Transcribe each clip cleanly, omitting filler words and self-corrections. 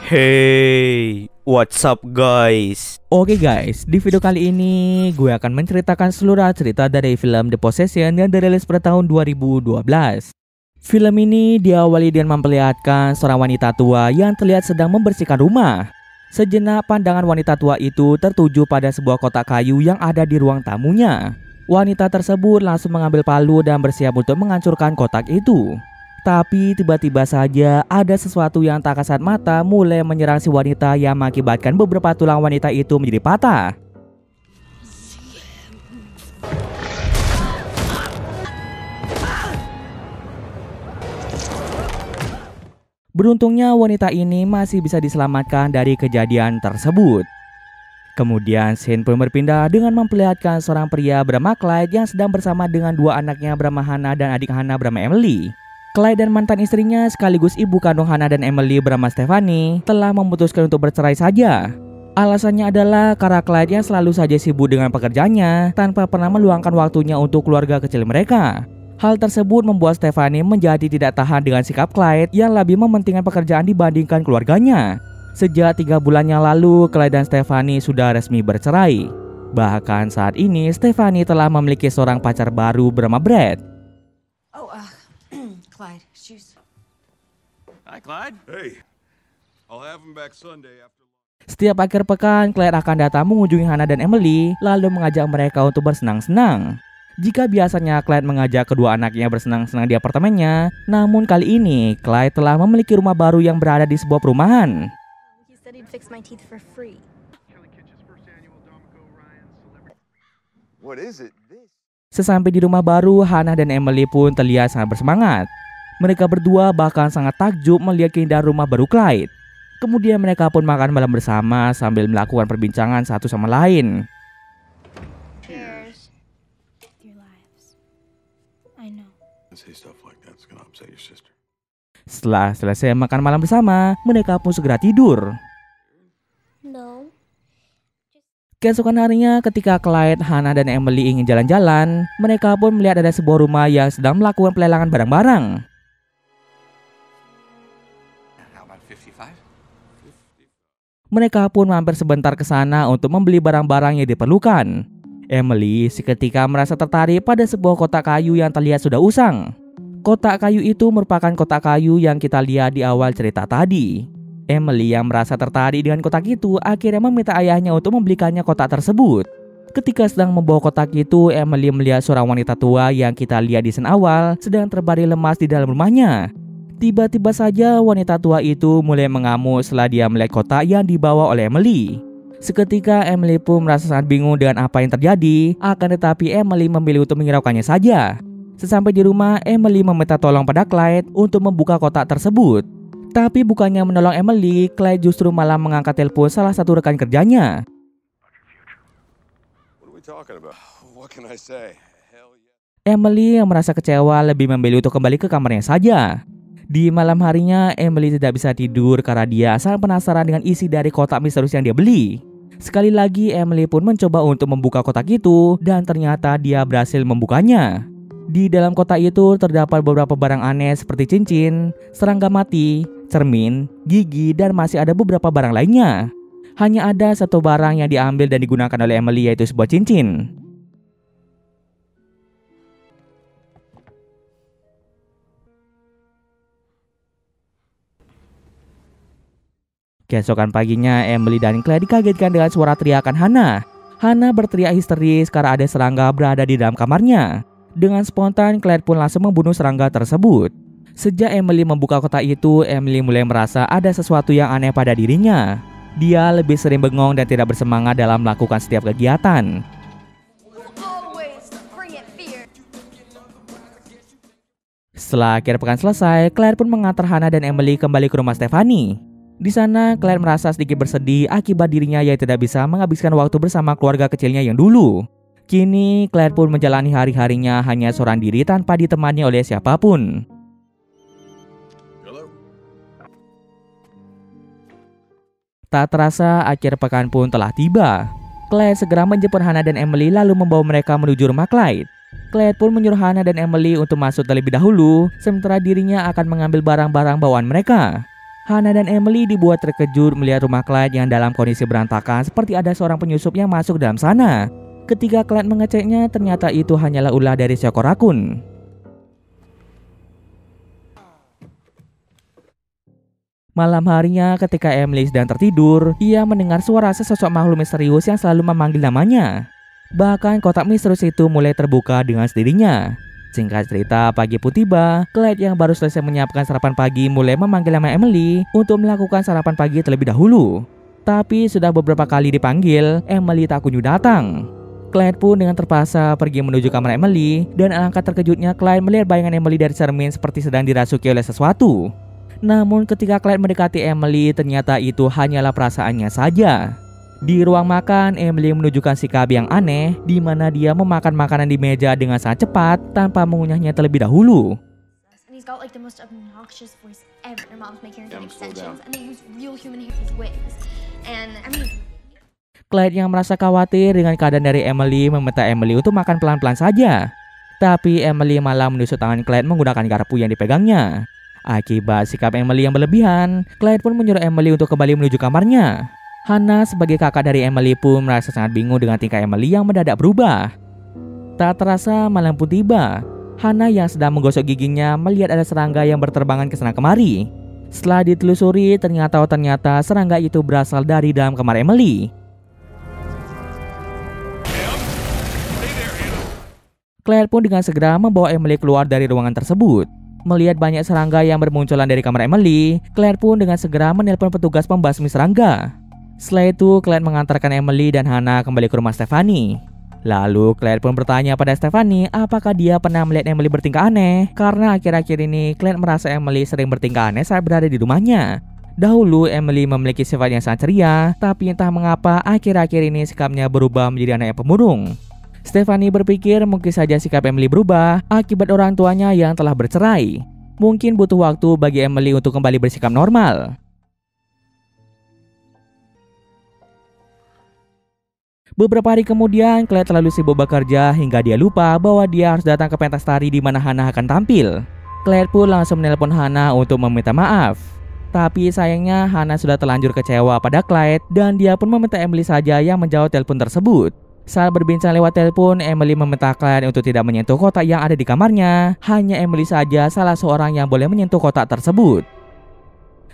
Hey, what's up guys? Oke guys, di video kali ini gue akan menceritakan seluruh cerita dari film The Possession yang dirilis pada tahun 2012. Film ini diawali dengan memperlihatkan seorang wanita tua yang terlihat sedang membersihkan rumah. Sejenak pandangan wanita tua itu tertuju pada sebuah kotak kayu yang ada di ruang tamunya. Wanita tersebut langsung mengambil palu dan bersiap untuk menghancurkan kotak itu. Tapi tiba-tiba saja ada sesuatu yang tak kasat mata mulai menyerang si wanita yang mengakibatkan beberapa tulang wanita itu menjadi patah. Beruntungnya wanita ini masih bisa diselamatkan dari kejadian tersebut. Kemudian scene pun berpindah dengan memperlihatkan seorang pria bernama Clyde yang sedang bersama dengan dua anaknya bernama Hannah dan adik Hannah bernama Emily. Clyde dan mantan istrinya sekaligus ibu kandung Hannah dan Emily bernama Stephanie telah memutuskan untuk bercerai saja. Alasannya adalah karena Clyde yang selalu saja sibuk dengan pekerjaannya tanpa pernah meluangkan waktunya untuk keluarga kecil mereka. Hal tersebut membuat Stephanie menjadi tidak tahan dengan sikap Clyde yang lebih mementingkan pekerjaan dibandingkan keluarganya. Sejak 3 bulan yang lalu, Clyde dan Stephanie sudah resmi bercerai. Bahkan saat ini, Stephanie telah memiliki seorang pacar baru bernama Brad. Clyde, shoes. Hi, Clyde. Hey, I'll have him back Sunday after lunch. Setiap akhir pekan, Clyde akan datang mengunjungi Hannah dan Emily, lalu mengajak mereka untuk bersenang-senang. Jika biasanya Clyde mengajak kedua anaknya bersenang-senang di apartemennya, namun kali ini Clyde telah memiliki rumah baru yang berada di sebuah perumahan. He said he'd fix my teeth for free. What is it? Sesampai di rumah baru, Hannah dan Emily pun terlihat sangat bersemangat. Mereka berdua bahkan sangat takjub melihat keindahan rumah baru Clyde. Kemudian mereka pun makan malam bersama sambil melakukan perbincangan satu sama lain. Cheers. Your lives. I know. Say stuff like that's gonna upset your sister. Setelah selesai makan malam bersama, mereka pun segera tidur. No. Keesokan harinya ketika Clyde, Hannah, dan Emily ingin jalan-jalan, mereka pun melihat ada sebuah rumah yang sedang melakukan pelelangan barang-barang. Mereka pun mampir sebentar ke sana untuk membeli barang-barang yang diperlukan. Emily seketika merasa tertarik pada sebuah kotak kayu yang terlihat sudah usang. Kotak kayu itu merupakan kotak kayu yang kita lihat di awal cerita tadi. Emily yang merasa tertarik dengan kotak itu akhirnya meminta ayahnya untuk membelikannya kotak tersebut. Ketika sedang membawa kotak itu, Emily melihat seorang wanita tua yang kita lihat di scene awal sedang terbaring lemas di dalam rumahnya. Tiba-tiba saja wanita tua itu mulai mengamuk setelah dia melihat kotak yang dibawa oleh Emily. Seketika Emily pun merasa sangat bingung dengan apa yang terjadi, akan tetapi Emily memilih untuk menghiraukannya saja. Sesampai di rumah, Emily meminta tolong pada Clyde untuk membuka kotak tersebut. Tapi bukannya menolong Emily, Clyde justru malah mengangkat telepon salah satu rekan kerjanya. What are we talking about? What can I say? Hell yeah. Emily yang merasa kecewa lebih memilih untuk kembali ke kamarnya saja. Di malam harinya, Emily tidak bisa tidur karena dia sangat penasaran dengan isi dari kotak misterius yang dia beli. Sekali lagi, Emily pun mencoba untuk membuka kotak itu dan ternyata dia berhasil membukanya. Di dalam kotak itu terdapat beberapa barang aneh seperti cincin, serangga mati, cermin, gigi, dan masih ada beberapa barang lainnya. Hanya ada satu barang yang diambil dan digunakan oleh Emily, yaitu sebuah cincin. Keesokan paginya, Emily dan Clyde dikagetkan dengan suara teriakan Hannah. Hannah berteriak histeris karena ada serangga berada di dalam kamarnya. Dengan spontan, Clyde pun langsung membunuh serangga tersebut. Sejak Emily membuka kotak itu, Emily mulai merasa ada sesuatu yang aneh pada dirinya. Dia lebih sering bengong dan tidak bersemangat dalam melakukan setiap kegiatan. Setelah akhir pekan selesai, Clyde pun mengantar Hannah dan Emily kembali ke rumah Stephanie. Di sana, Clyde merasa sedikit bersedih akibat dirinya yang tidak bisa menghabiskan waktu bersama keluarga kecilnya yang dulu. Kini, Clyde pun menjalani hari-harinya hanya seorang diri tanpa ditemani oleh siapapun. Tak terasa, akhir pekan pun telah tiba. Clyde segera menjemput Hannah dan Emily lalu membawa mereka menuju rumah Clyde. Clyde pun menyuruh Hannah dan Emily untuk masuk terlebih dahulu, sementara dirinya akan mengambil barang-barang bawaan mereka. Hannah dan Emily dibuat terkejut melihat rumah Clyde yang dalam kondisi berantakan seperti ada seorang penyusup yang masuk dalam sana. Ketika Clyde mengeceknya, ternyata itu hanyalah ulah dari seekor rakun. Malam harinya ketika Emily sedang tertidur, ia mendengar suara sesosok makhluk misterius yang selalu memanggil namanya. Bahkan kotak misterius itu mulai terbuka dengan sendirinya. Singkat cerita, pagi pun tiba. Clyde yang baru selesai menyiapkan sarapan pagi mulai memanggil nama Emily untuk melakukan sarapan pagi terlebih dahulu. Tapi sudah beberapa kali dipanggil, Emily tak kunjung datang. Clyde pun dengan terpaksa pergi menuju kamar Emily, dan alangkah terkejutnya Clyde melihat bayangan Emily dari cermin seperti sedang dirasuki oleh sesuatu. Namun ketika Clyde mendekati Emily, ternyata itu hanyalah perasaannya saja. Di ruang makan, Emily menunjukkan sikap yang aneh, di mana dia memakan makanan di meja dengan sangat cepat tanpa mengunyahnya terlebih dahulu. And he's got like the most obnoxious voice ever. Their mom's making her get extensions, and they use real human hair as wigs. And I mean, Clyde yang merasa khawatir dengan keadaan dari Emily meminta Emily untuk makan pelan-pelan saja. Tapi Emily malah menusuk tangan Clyde menggunakan garpu yang dipegangnya. Akibat sikap Emily yang berlebihan, Clyde pun menyuruh Emily untuk kembali menuju kamarnya. Hannah sebagai kakak dari Emily pun merasa sangat bingung dengan tingkah Emily yang mendadak berubah. Tak terasa malam pun tiba. Hannah yang sedang menggosok giginya melihat ada serangga yang berterbangan ke sana kemari. Setelah ditelusuri, ternyata serangga itu berasal dari dalam kamar Emily. Claire pun dengan segera membawa Emily keluar dari ruangan tersebut. Melihat banyak serangga yang bermunculan dari kamar Emily, Claire pun dengan segera menelpon petugas pembasmi serangga. Setelah itu, Claire mengantarkan Emily dan Hannah kembali ke rumah Stephanie. Lalu, Claire pun bertanya pada Stephanie apakah dia pernah melihat Emily bertingkah aneh, karena akhir-akhir ini Claire merasa Emily sering bertingkah aneh saat berada di rumahnya. Dahulu, Emily memiliki sifat yang sangat ceria, tapi entah mengapa akhir-akhir ini sikapnya berubah menjadi anak yang pemurung. Stephanie berpikir mungkin saja sikap Emily berubah akibat orang tuanya yang telah bercerai. Mungkin butuh waktu bagi Emily untuk kembali bersikap normal. Beberapa hari kemudian, Clyde terlalu sibuk bekerja hingga dia lupa bahwa dia harus datang ke pentas tari di mana Hannah akan tampil. Clyde pun langsung menelpon Hannah untuk meminta maaf. Tapi sayangnya Hannah sudah terlanjur kecewa pada Clyde dan dia pun meminta Emily saja yang menjawab telepon tersebut. Saat berbincang lewat telepon, Emily meminta Clyde untuk tidak menyentuh kotak yang ada di kamarnya. Hanya Emily saja salah seorang yang boleh menyentuh kotak tersebut.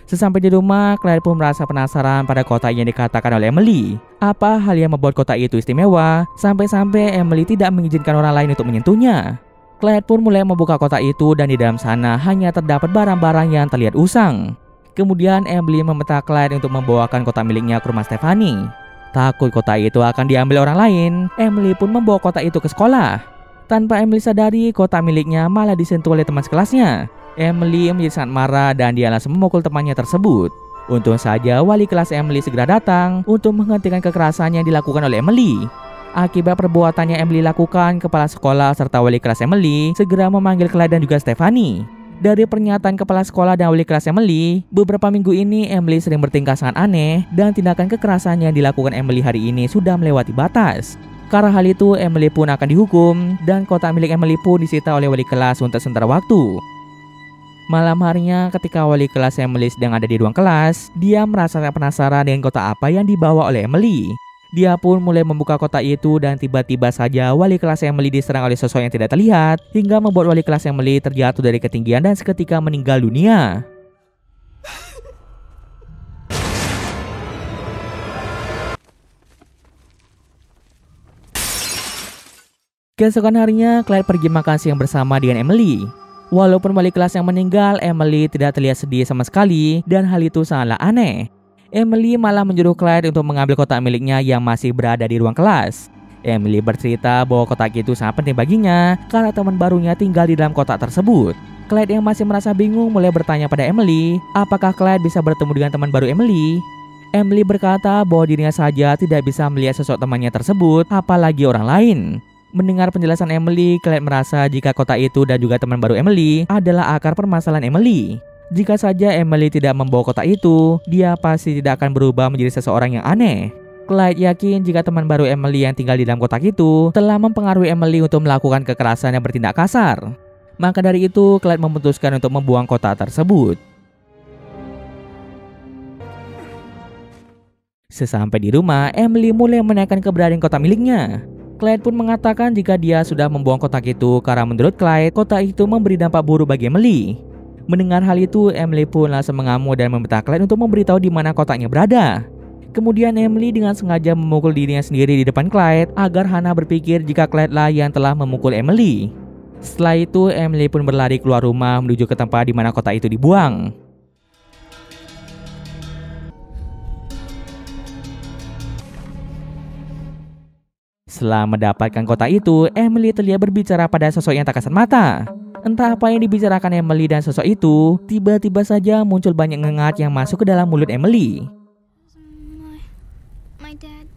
Sesampai di rumah, Clyde pun merasa penasaran pada kotak yang dikatakan oleh Emily. Apa hal yang membuat kotak itu istimewa, sampai-sampai Emily tidak mengizinkan orang lain untuk menyentuhnya. Clyde pun mulai membuka kotak itu dan di dalam sana hanya terdapat barang-barang yang terlihat usang. Kemudian Emily meminta Clyde untuk membawakan kotak miliknya ke rumah Stephanie. Takut kotak itu akan diambil orang lain, Emily pun membawa kotak itu ke sekolah. Tanpa Emily sadari, kotak miliknya malah disentuh oleh teman sekelasnya. Emily menjadi sangat marah dan dia langsung memukul temannya tersebut. Untung saja wali kelas Emily segera datang untuk menghentikan kekerasan yang dilakukan oleh Emily. Akibat perbuatannya Emily lakukan, kepala sekolah serta wali kelas Emily segera memanggil Clyde dan juga Stephanie. Dari pernyataan kepala sekolah dan wali kelas Emily, beberapa minggu ini Emily sering bertingkah sangat aneh dan tindakan kekerasan yang dilakukan Emily hari ini sudah melewati batas. Karena hal itu, Emily pun akan dihukum dan kotak milik Emily pun disita oleh wali kelas untuk sementara waktu. Malam harinya ketika wali kelas Emily sedang ada di ruang kelas, dia merasa penasaran dengan kotak apa yang dibawa oleh Emily. Dia pun mulai membuka kotak itu dan tiba-tiba saja wali kelas Emily diserang oleh sosok yang tidak terlihat hingga membuat wali kelas Emily terjatuh dari ketinggian dan seketika meninggal dunia. Keesokan harinya, Clyde pergi makan siang bersama dengan Emily. Walaupun wali kelas yang meninggal, Emily tidak terlihat sedih sama sekali dan hal itu sangatlah aneh. Emily malah menyuruh Clyde untuk mengambil kotak miliknya yang masih berada di ruang kelas. Emily bercerita bahwa kotak itu sangat penting baginya karena teman barunya tinggal di dalam kotak tersebut. Clyde yang masih merasa bingung mulai bertanya pada Emily, apakah Clyde bisa bertemu dengan teman baru Emily? Emily berkata bahwa dirinya saja tidak bisa melihat sosok temannya tersebut, apalagi orang lain. Mendengar penjelasan Emily, Clyde merasa jika kotak itu dan juga teman baru Emily adalah akar permasalahan Emily. Jika saja Emily tidak membawa kotak itu, dia pasti tidak akan berubah menjadi seseorang yang aneh. Clyde yakin jika teman baru Emily yang tinggal di dalam kotak itu telah mempengaruhi Emily untuk melakukan kekerasan yang bertindak kasar. Maka dari itu, Clyde memutuskan untuk membuang kotak tersebut. Sesampai di rumah, Emily mulai menanyakan keberadaan kotak miliknya. Clyde pun mengatakan jika dia sudah membuang kotak itu karena menurut Clyde, kotak itu memberi dampak buruk bagi Emily. Mendengar hal itu, Emily pun langsung mengamuk dan meminta Clyde untuk memberitahu di mana kotaknya berada. Kemudian Emily dengan sengaja memukul dirinya sendiri di depan Clyde agar Hannah berpikir jika Clyde lah yang telah memukul Emily. Setelah itu, Emily pun berlari keluar rumah menuju ke tempat di mana kotak itu dibuang. Setelah mendapatkan kotak itu, Emily terlihat berbicara pada sosok yang tak kasat mata. Entah apa yang dibicarakan Emily dan sosok itu, tiba-tiba saja muncul banyak ngengat yang masuk ke dalam mulut Emily. My dad.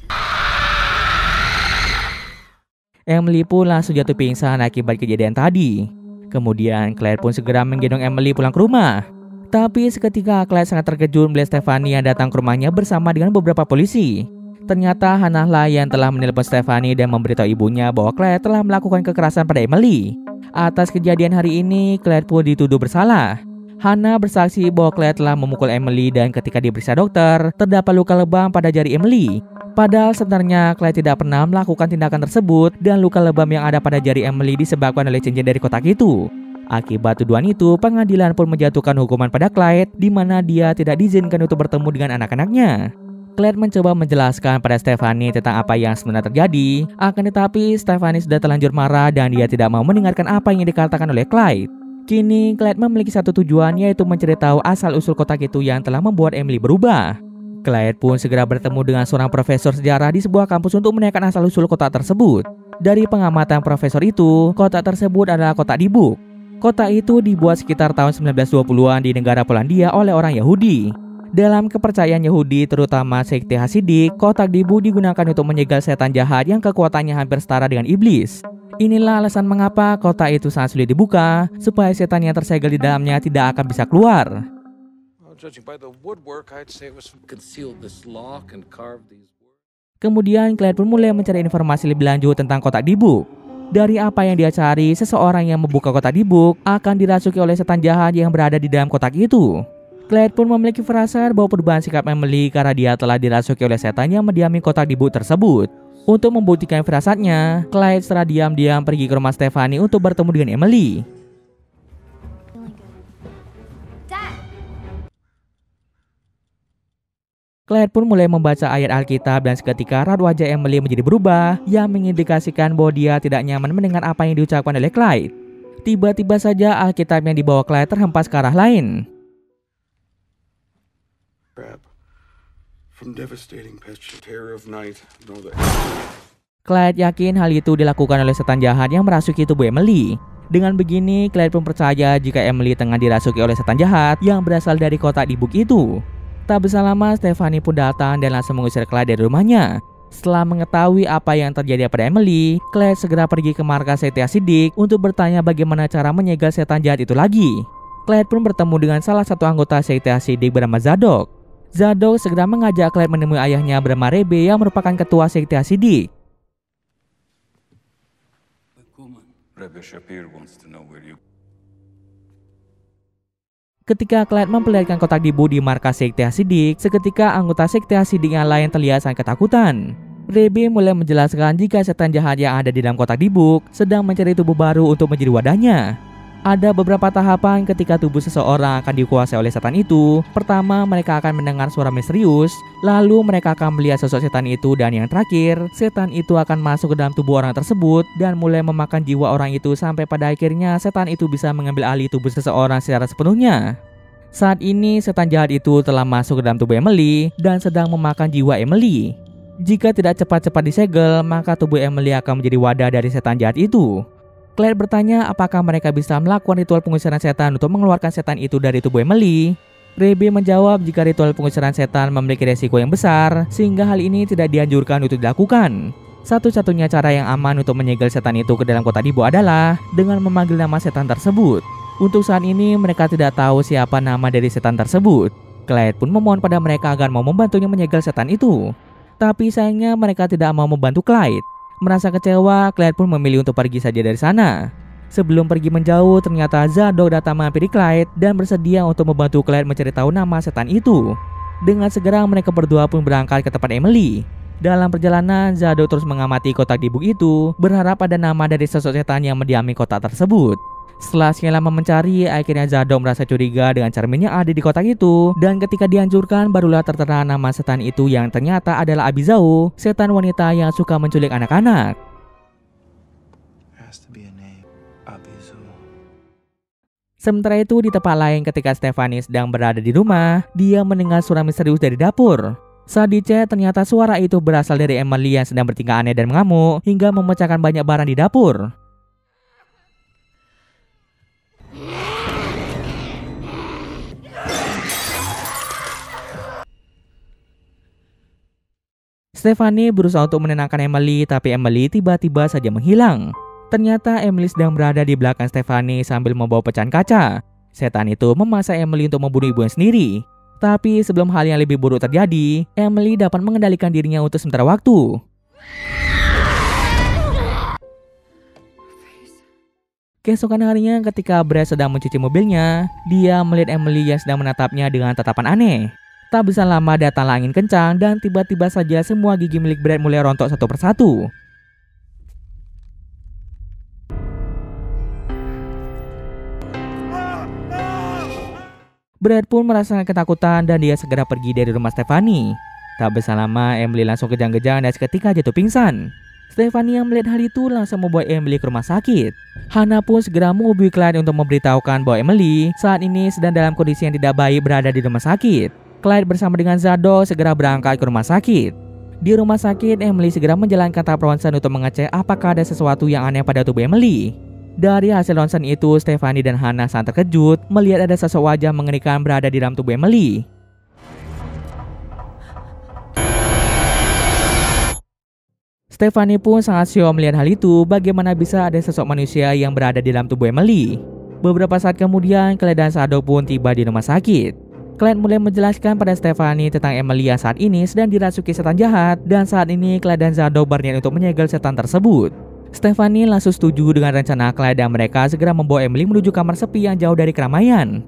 Emily pun langsung jatuh pingsan akibat kejadian tadi. Kemudian Clyde pun segera menggendong Emily pulang ke rumah. Tapi seketika Clyde sangat terkejut melihat Stephanie yang datang ke rumahnya bersama dengan beberapa polisi. Ternyata Hannah lah yang telah menelpon Stephanie dan memberitahu ibunya bahwa Clyde telah melakukan kekerasan pada Emily. Atas kejadian hari ini, Clyde pun dituduh bersalah. Hannah bersaksi bahwa Clyde telah memukul Emily dan ketika diperiksa dokter, terdapat luka lebam pada jari Emily. Padahal sebenarnya Clyde tidak pernah melakukan tindakan tersebut dan luka lebam yang ada pada jari Emily disebabkan oleh cincin dari kotak itu. Akibat tuduhan itu, pengadilan pun menjatuhkan hukuman pada Clyde di mana dia tidak diizinkan untuk bertemu dengan anak-anaknya. Clyde mencoba menjelaskan pada Stephanie tentang apa yang sebenarnya terjadi, akan tetapi Stephanie sudah terlanjur marah dan dia tidak mau mendengarkan apa yang dikatakan oleh Clyde. Kini Clyde memiliki satu tujuan, yaitu mencari tahu asal-usul kotak itu yang telah membuat Emily berubah. Clyde pun segera bertemu dengan seorang profesor sejarah di sebuah kampus untuk menanyakan asal-usul kotak tersebut. Dari pengamatan profesor itu, kotak tersebut adalah kotak dibuk. Kotak itu dibuat sekitar tahun 1920-an di negara Polandia oleh orang Yahudi. Dalam kepercayaan Yahudi, terutama sekte Hasidik, kotak dibuk digunakan untuk menyegel setan jahat yang kekuatannya hampir setara dengan iblis. Inilah alasan mengapa kotak itu sangat sulit dibuka, supaya setan yang tersegel di dalamnya tidak akan bisa keluar. Kemudian Clyde pun mulai mencari informasi lebih lanjut tentang kotak dibuk. Dari apa yang dia cari, seseorang yang membuka kotak dibuk akan dirasuki oleh setan jahat yang berada di dalam kotak itu. Clyde pun memiliki firasat bahwa perubahan sikap Emily karena dia telah dirasuki oleh setan yang mendiami kotak dibuk tersebut. Untuk membuktikan firasatnya, Clyde secara diam-diam pergi ke rumah Stephanie untuk bertemu dengan Emily. Clyde pun mulai membaca ayat Alkitab dan seketika raut wajah Emily menjadi berubah yang mengindikasikan bahwa dia tidak nyaman mendengar apa yang diucapkan oleh Clyde. Tiba-tiba saja Alkitab yang dibawa Clyde terhempas ke arah lain. Clyde yakin hal itu dilakukan oleh setan jahat yang merasuki tubuh Emily. Dengan begini, Clyde pun percaya jika Emily tengah dirasuki oleh setan jahat yang berasal dari kotak dibuk itu. Tak berselang lama, Stephanie pun datang dan langsung mengusir Clyde dari rumahnya. Setelah mengetahui apa yang terjadi pada Emily, Clyde segera pergi ke markas sekte Hasidik untuk bertanya bagaimana cara menyegel setan jahat itu lagi. Clyde pun bertemu dengan salah satu anggota sekte Hasidik bernama Zadok. Zadok segera mengajak Clyde menemui ayahnya bernama Rebe yang merupakan ketua sekte Hasidik. Ketika Clyde memperlihatkan kotak dibuk di markas sekte Hasidik, seketika anggota sekte Hasidik yang lain terlihat sangat ketakutan. Rebe mulai menjelaskan jika setan jahat yang ada di dalam kotak dibuk sedang mencari tubuh baru untuk menjadi wadahnya. Ada beberapa tahapan ketika tubuh seseorang akan dikuasai oleh setan itu. Pertama, mereka akan mendengar suara misterius. Lalu mereka akan melihat sosok setan itu. Dan yang terakhir, setan itu akan masuk ke dalam tubuh orang tersebut dan mulai memakan jiwa orang itu sampai pada akhirnya setan itu bisa mengambil alih tubuh seseorang secara sepenuhnya. Saat ini, setan jahat itu telah masuk ke dalam tubuh Emily dan sedang memakan jiwa Emily. Jika tidak cepat-cepat disegel, maka tubuh Emily akan menjadi wadah dari setan jahat itu. Clyde bertanya apakah mereka bisa melakukan ritual pengusiran setan untuk mengeluarkan setan itu dari tubuh Emily. Rebe menjawab jika ritual pengusiran setan memiliki resiko yang besar, sehingga hal ini tidak dianjurkan untuk dilakukan. Satu-satunya cara yang aman untuk menyegel setan itu ke dalam kotak dibuk adalah dengan memanggil nama setan tersebut. Untuk saat ini mereka tidak tahu siapa nama dari setan tersebut. Clyde pun memohon pada mereka agar mau membantunya menyegel setan itu. Tapi sayangnya mereka tidak mau membantu Clyde. Merasa kecewa, Clyde pun memilih untuk pergi saja dari sana. Sebelum pergi menjauh, ternyata Zadok datang menghampiri Clyde dan bersedia untuk membantu Clyde mencari tahu nama setan itu. Dengan segera mereka berdua pun berangkat ke tempat Emily. Dalam perjalanan, Zadok terus mengamati kotak di buku itu, berharap ada nama dari sosok setan yang mendiami kotak tersebut. Setelah sekian lama mencari, akhirnya Zadok merasa curiga dengan cermin yang ada di kotak itu, dan ketika dihancurkan barulah tertera nama setan itu yang ternyata adalah Abizao, setan wanita yang suka menculik anak-anak. Sementara itu di tempat lain ketika Stephanie sedang berada di rumah, dia mendengar suara misterius dari dapur. Saat dicek ternyata suara itu berasal dari Emily yang sedang bertingkah aneh dan mengamuk hingga memecahkan banyak barang di dapur. Stephanie berusaha untuk menenangkan Emily, tapi Emily tiba-tiba saja menghilang. Ternyata Emily sedang berada di belakang Stephanie sambil membawa pecahan kaca. Setan itu memaksa Emily untuk membunuh ibunya sendiri. Tapi sebelum hal yang lebih buruk terjadi, Emily dapat mengendalikan dirinya untuk sementara waktu. Keesokan harinya ketika Brad sedang mencuci mobilnya, dia melihat Emily yang sedang menatapnya dengan tatapan aneh. Tak bisa lama datanglah angin kencang dan tiba-tiba saja semua gigi milik Brad mulai rontok satu persatu. Brad pun merasakan ketakutan dan dia segera pergi dari rumah Stephanie. Tak bisa lama, Emily langsung kejang-kejang dan seketika jatuh pingsan. Stephanie yang melihat hal itu langsung membawa Emily ke rumah sakit. Hannah pun segera menghubungi Clyde untuk memberitahukan bahwa Emily saat ini sedang dalam kondisi yang tidak baik berada di rumah sakit. Clyde bersama dengan Zadok segera berangkat ke rumah sakit. Di rumah sakit, Emily segera menjalankan tahap ronsen untuk mengecek apakah ada sesuatu yang aneh pada tubuh Emily. Dari hasil ronsen itu, Stephanie dan Hannah sangat terkejut melihat ada sosok wajah mengerikan berada di dalam tubuh Emily. Stephanie pun sangat syok melihat hal itu, bagaimana bisa ada sosok manusia yang berada di dalam tubuh Emily. Beberapa saat kemudian, Clyde dan Zadok pun tiba di rumah sakit. Clyde mulai menjelaskan pada Stephanie tentang Emily yang saat ini sedang dirasuki setan jahat, dan saat ini Clyde dan Zadok berniat untuk menyegel setan tersebut. Stephanie langsung setuju dengan rencana Clyde dan mereka segera membawa Emily menuju kamar sepi yang jauh dari keramaian.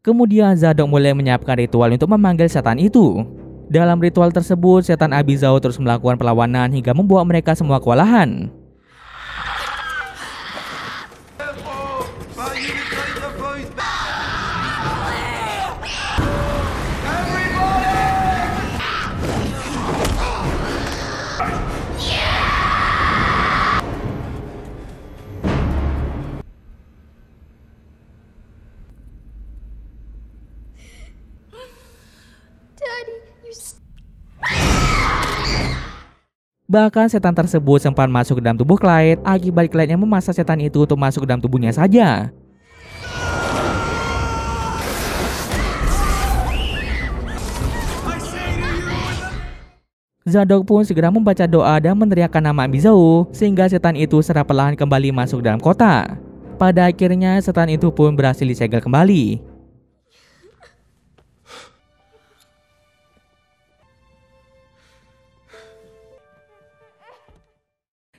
Kemudian Zadok mulai menyiapkan ritual untuk memanggil setan itu. Dalam ritual tersebut, setan Abizao terus melakukan perlawanan hingga membuat mereka semua kewalahan. Bahkan setan tersebut sempat masuk ke dalam tubuh Clyde, akibat Clyde yang memaksa setan itu untuk masuk ke dalam tubuhnya saja. Zadok pun segera membaca doa dan meneriakkan nama Abizao, sehingga setan itu secara perlahan kembali masuk dalam kota. Pada akhirnya setan itu pun berhasil disegel kembali.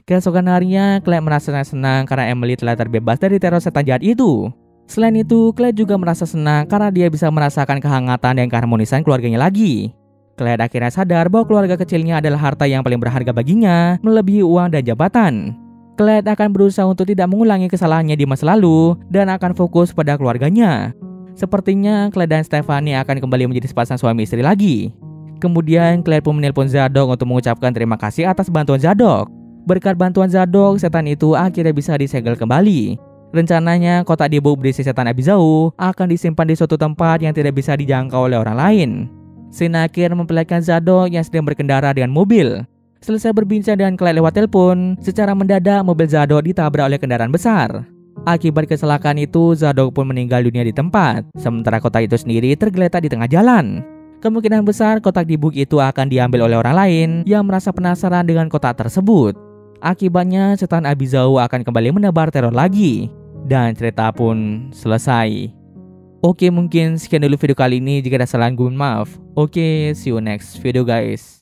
Keesokan harinya, Clyde merasa senang karena Emily telah terbebas dari teror setan jahat itu. Selain itu, Clyde juga merasa senang karena dia bisa merasakan kehangatan dan keharmonisan keluarganya lagi. Clyde akhirnya sadar bahwa keluarga kecilnya adalah harta yang paling berharga baginya, melebihi uang dan jabatan. Clyde akan berusaha untuk tidak mengulangi kesalahannya di masa lalu dan akan fokus pada keluarganya. Sepertinya Clyde dan Stephanie akan kembali menjadi sepasang suami istri lagi. Kemudian Clyde pun menelpon Zadok untuk mengucapkan terima kasih atas bantuan Zadok. Berkat bantuan Zadok, setan itu akhirnya bisa disegel kembali. Rencananya, kotak di buku berisi setan Abizao akan disimpan di suatu tempat yang tidak bisa dijangkau oleh orang lain. Scene akhir memperlihatkan Zadok yang sedang berkendara dengan mobil. Selesai berbincang dengan Clyde lewat telepon, secara mendadak mobil Zadok ditabrak oleh kendaraan besar. Akibat kecelakaan itu, Zadok pun meninggal dunia di tempat, sementara kotak itu sendiri tergeletak di tengah jalan. Kemungkinan besar kotak di buku itu akan diambil oleh orang lain yang merasa penasaran dengan kotak tersebut. Akibatnya, setan Abizao akan kembali menebar teror lagi. Dan cerita pun selesai. Oke, mungkin sekian dulu video kali ini. Jika ada kesalahan, gue maaf. Oke, see you next video guys.